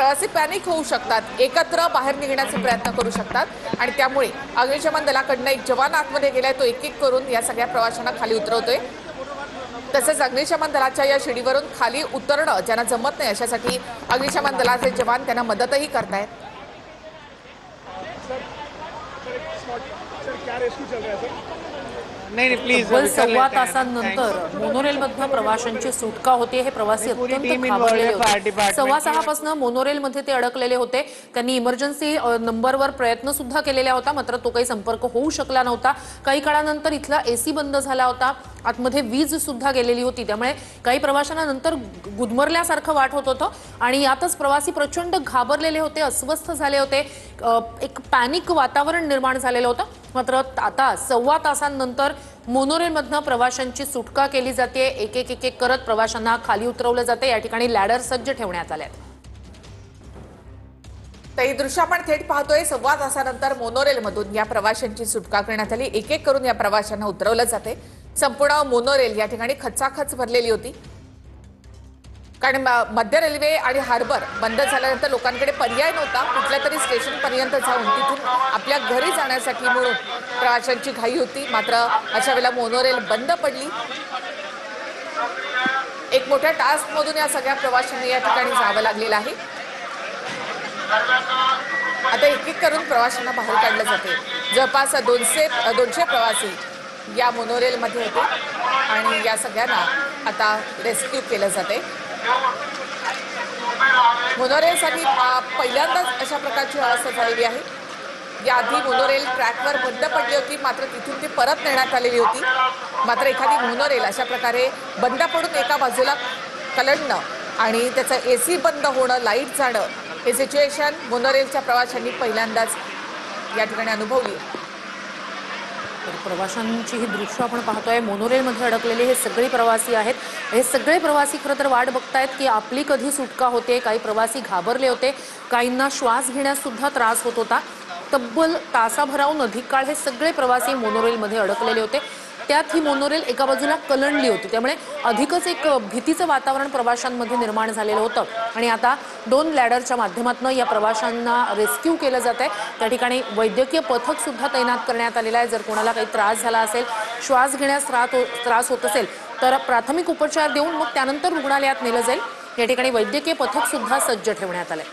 प्रवासी पॅनिक होऊ शकतात, एकत्र बाहेर निघण्याचे प्रयत्न करू शकतात आणि त्यामुळे अग्निशमन दलाकडनं एक जवान आतमध्ये गेलाय, तो एक एक करून या सगळ्या प्रवाशांना खाली उतरवतोय। तसेच अग्निशमन दलाच्या या शिडीवरून खाली उतरणं ज्यांना जमत नाही अशासाठी अग्निशमन दलाचे जवान त्यांना मदतही करतायत। नहीं प्लीज सव्वा तासांनंतर मोनोरेलमधून प्रवाशांची सुटका होते। हे प्रवासी अत्यंत घाबरलेले होते। 6:15 मोनोरेलमध्ये ते अडकलेले होते। त्यांनी इमर्जन्सी नंबरवर प्रयत्न सुद्धा केलेला होता, मात्र तो काही संपर्क होऊ शकला नव्हता। काही काळानंतर इथला एसी बंद झाला होता, आतमध्ये वीज सुद्धा गेलेली होती, त्यामुळे काही प्रवाशांना नंतर गुदमरल्यासारखं वाटत होतं आणि यातच प्रवासी प्रचंड घाबरलेले होते, अस्वस्थ झाले होते, एक पॅनिक वातावरण निर्माण झालेलं होतं। मात्र आता सव्वा तासांनंतर मोनोरेलमधून प्रवाशांची सुटका केली जाते। एक एक करत प्रवाशांना खाली उतरवलं जाते। या ठिकाणी लॅडर सज्ज ठेवण्यात आले आहेत। तर ही दृश्य आपण थेट पाहतोय। सव्वा तासानंतर मोनोरेलमधून या प्रवाशांची सुटका करण्यात आली। एक एक करून या प्रवाशांना उतरवलं जाते। संपूर्ण मोनोरेल या ठिकाणी खचाखच भरलेली होती, कारण मध्य रेल्वे आणि हार्बर बंद झाल्यानंतर लोकांकडे पर्याय नव्हता। कुठल्या तरी स्टेशन पर्यंत जाऊन तिथून आपल्या घरी जाण्यासाठी म्हणून प्रवाशांची घाई होती, मात्र अशा वेळेला मोनोरेल बंद पडली। एक मोठ्या टास्कमधून या सगळ्या प्रवाशांना या ठिकाणी जावं लागलेलं आहे। आता एक एक करून प्रवाशांना बाहेर काढलं जाते। जवळपास 200 प्रवासी या मोनोरेलमध्ये होते आणि या सगळ्यांना आता रेस्क्यू केलं जाते। मोनोरेलसाठी पहिल्यांदाच अशा प्रकारची अवस्था झालेली आहे। याआधी मोनोरेल ट्रॅकवर बंद पडली होती, मात्र तिथून ती परत नेण्यात आलेली होती। मात्र एखादी मोनोरेल अशा प्रकारे बंद पडून एका बाजूला कलंडणं आणि त्याचं एसी बंद होणं, लाईट जाणं, हे सिच्युएशन मोनोरेलच्या प्रवाशांनी पहिल्यांदाच या ठिकाणी अनुभवली। प्रवाशांची ही दृश्य आपण पाहतोय। मोनोरेलमध्ये अडकलेले हे सगळे प्रवासी आहेत। हे सगळे प्रवासी खरं तर वाट बघतायत की आपली कधी सुटका होते। काही प्रवासी घाबरले होते, काहींना श्वास घेण्यास सुद्धा त्रास होत होता। तब्बल तासाभराहून अधिक काळ हे सगळे प्रवासी मोनोरेलमध्ये अडकलेले होते। त्यात ही मोनोरेल एका बाजूला कलंडली होती, त्यामुळे अधिकच एक भीतीचं वातावरण प्रवाशांमध्ये निर्माण झालेलं होतं आणि आता 2 लॅडरच्या माध्यमातून या प्रवाशांना रेस्क्यू केलं जात आहे। त्या ठिकाणी वैद्यकीय पथक सुद्धा तैनात करण्यात आलेलं आहे। जर कोणाला काही त्रास झाला असेल, श्वास घेण्यास त्रास होत असेल तर प्राथमिक उपचार देऊन मग त्यानंतर रुग्णालयात नेलं जाईल। या ठिकाणी वैद्यकीय पथक सुद्धा सज्ज ठेवण्यात आलंय।